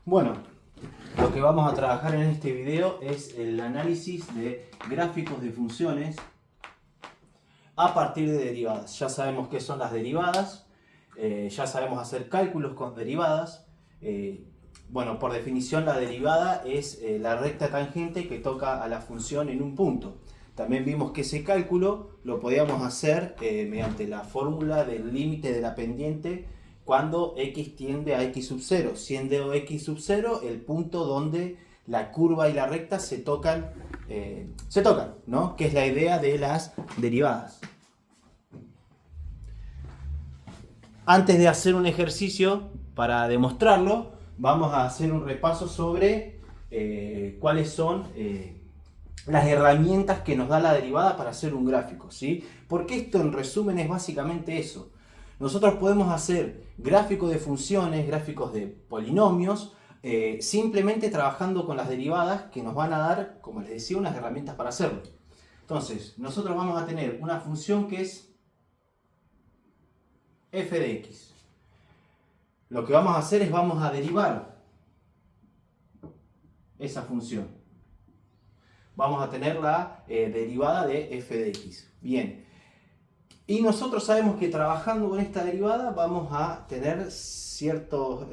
Bueno, lo que vamos a trabajar en este video es el análisis de gráficos de funciones a partir de derivadas. Ya sabemos qué son las derivadas, ya sabemos hacer cálculos con derivadas. Bueno, por definición la derivada es la recta tangente que toca a la función en un punto. También vimos que ese cálculo lo podíamos hacer mediante la fórmula del límite de la pendiente cuando x tiende a x sub 0, siendo x sub 0 el punto donde la curva y la recta se tocan, ¿no? Que es la idea de las derivadas. Antes de hacer un ejercicio para demostrarlo, vamos a hacer un repaso sobre cuáles son las herramientas que nos da la derivada para hacer un gráfico, ¿sí? Porque esto en resumen es básicamente eso. Nosotros podemos hacer gráficos de funciones, gráficos de polinomios, simplemente trabajando con las derivadas que nos van a dar, como les decía, unas herramientas para hacerlo. Entonces, nosotros vamos a tener una función que es f de x. Lo que vamos a hacer es vamos a derivar esa función. Vamos a tener la derivada de f de x. Bien. Y nosotros sabemos que trabajando con esta derivada vamos a tener ciertas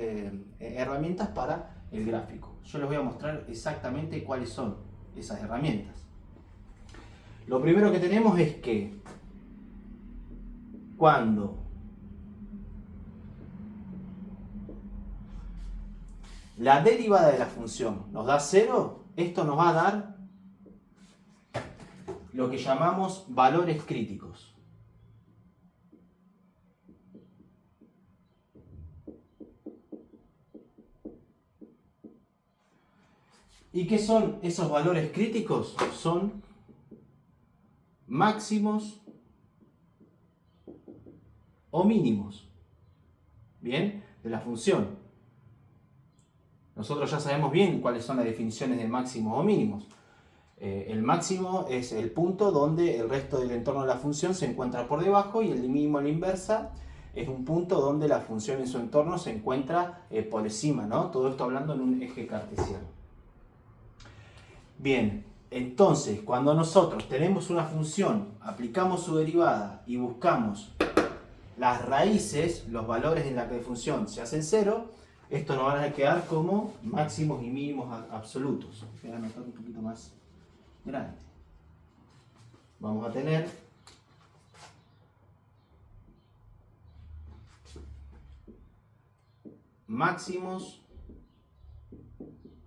herramientas para el gráfico. Yo les voy a mostrar exactamente cuáles son esas herramientas. Lo primero que tenemos es que cuando la derivada de la función nos da 0, esto nos va a dar lo que llamamos valores críticos. ¿Y qué son esos valores críticos? Son máximos o mínimos, ¿bien? De la función. Nosotros ya sabemos bien cuáles son las definiciones de máximos o mínimos. El máximo es el punto donde el resto del entorno de la función se encuentra por debajo, y el mínimo a la inversa es un punto donde la función en su entorno se encuentra por encima, ¿no? Todo esto hablando en un eje cartesiano. Bien, entonces cuando nosotros tenemos una función, aplicamos su derivada y buscamos las raíces, los valores en la que la función se hacen 0, estos nos van a quedar como máximos y mínimos absolutos. Voy a anotar un poquito más grande. Vamos a tener máximos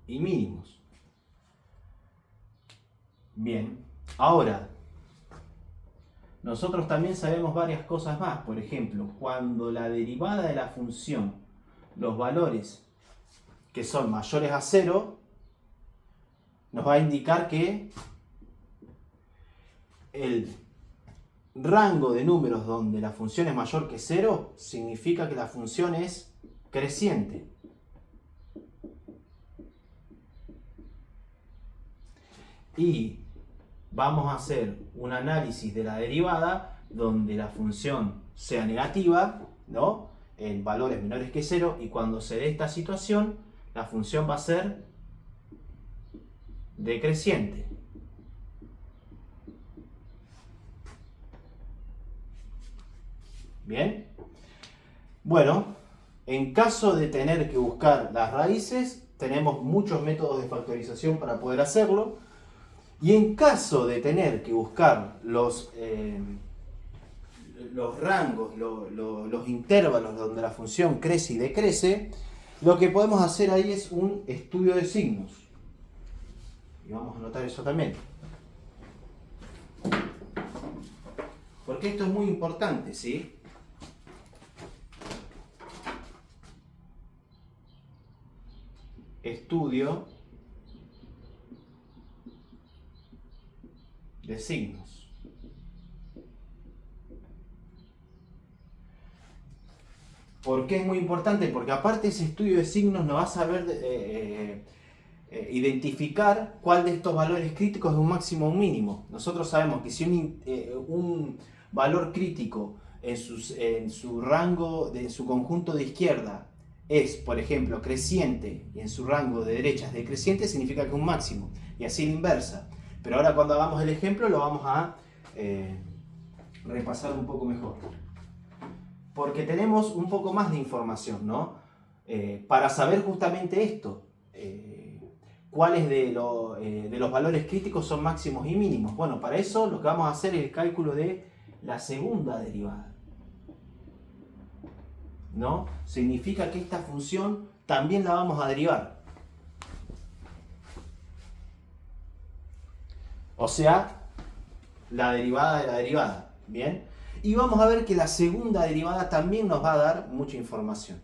y mínimos. Bien, ahora nosotros también sabemos varias cosas más. Por ejemplo, cuando la derivada de la función, los valores que son mayores a 0, nos va a indicar que el rango de números donde la función es mayor que 0 significa que la función es creciente. Y vamos a hacer un análisis de la derivada donde la función sea negativa, ¿no?, en valores menores que 0, y cuando se dé esta situación, la función va a ser decreciente. Bien. Bueno, en caso de tener que buscar las raíces, tenemos muchos métodos de factorización para poder hacerlo. Y en caso de tener que buscar los rangos, los intervalos donde la función crece y decrece, lo que podemos hacer ahí es un estudio de signos. Y vamos a anotar eso también. Porque esto es muy importante, ¿sí? Estudio de signos. ¿Por qué es muy importante? Porque aparte ese estudio de signos nos va a saber identificar cuál de estos valores críticos es un máximo o un mínimo. Nosotros sabemos que si un valor crítico en su rango, en su conjunto de izquierda, es, por ejemplo, creciente y en su rango de derecha es decreciente, significa que es un máximo. Y así la inversa. Pero ahora cuando hagamos el ejemplo lo vamos a repasar un poco mejor. Porque tenemos un poco más de información, ¿no? Para saber justamente esto. ¿Cuáles de los valores críticos son máximos y mínimos? Bueno, para eso lo que vamos a hacer es el cálculo de la segunda derivada, ¿no? Significa que esta función también la vamos a derivar. O sea, la derivada de la derivada, ¿bien? Y vamos a ver que la segunda derivada también nos va a dar mucha información.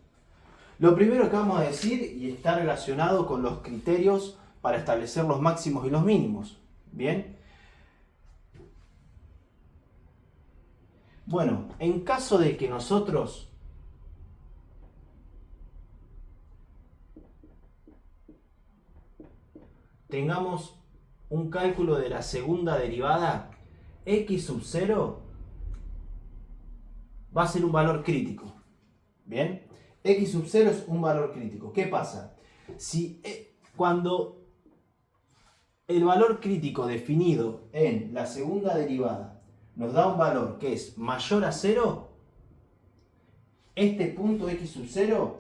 Lo primero que vamos a decir, y está relacionado con los criterios para establecer los máximos y los mínimos, ¿bien? Bueno, en caso de que nosotros tengamos un cálculo de la segunda derivada, x sub 0 va a ser un valor crítico. ¿Bien? X sub 0 es un valor crítico. ¿Qué pasa? Si cuando el valor crítico definido en la segunda derivada nos da un valor que es mayor a 0, este punto x sub 0,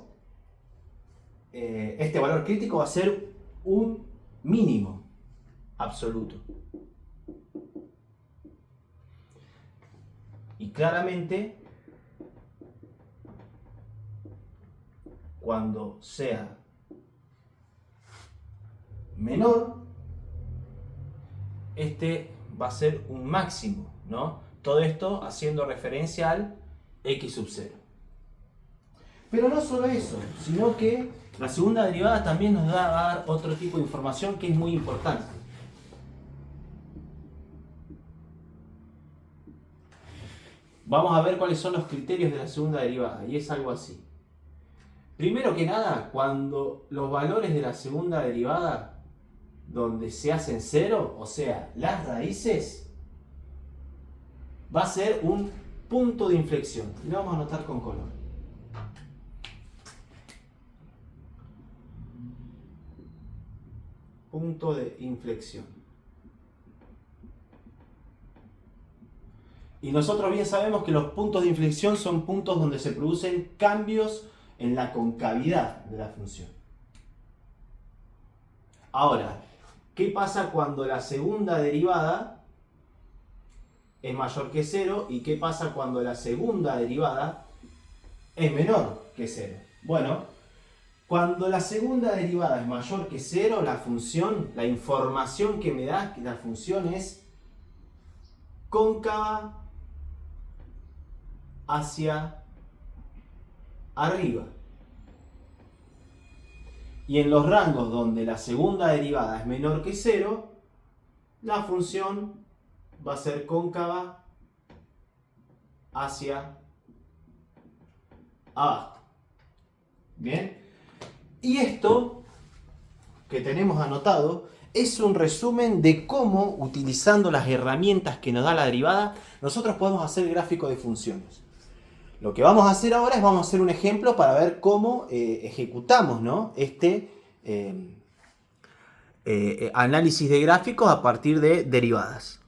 este valor crítico va a ser un mínimo absoluto. Y claramente, cuando sea menor, este va a ser un máximo, ¿no? Todo esto haciendo referencia al x sub 0. Pero no solo eso, sino que la segunda derivada también nos va a dar otro tipo de información que es muy importante. Vamos a ver cuáles son los criterios de la segunda derivada, y es algo así. Primero que nada, cuando los valores de la segunda derivada, donde se hacen 0, o sea, las raíces, va a ser un punto de inflexión. Y lo vamos a anotar con color. Punto de inflexión. Y nosotros bien sabemos que los puntos de inflexión son puntos donde se producen cambios en la concavidad de la función. Ahora, ¿qué pasa cuando la segunda derivada es mayor que 0? ¿Y qué pasa cuando la segunda derivada es menor que 0? Bueno, cuando la segunda derivada es mayor que 0, la función, la información que me da que la función es cóncava hacia arriba. Y en los rangos donde la segunda derivada es menor que 0, la función va a ser cóncava hacia abajo. ¿Bien? Y esto que tenemos anotado es un resumen de cómo, utilizando las herramientas que nos da la derivada, nosotros podemos hacer gráficos de funciones. Lo que vamos a hacer ahora es vamos a hacer un ejemplo para ver cómo ejecutamos, ¿no? Este análisis de gráficos a partir de derivadas.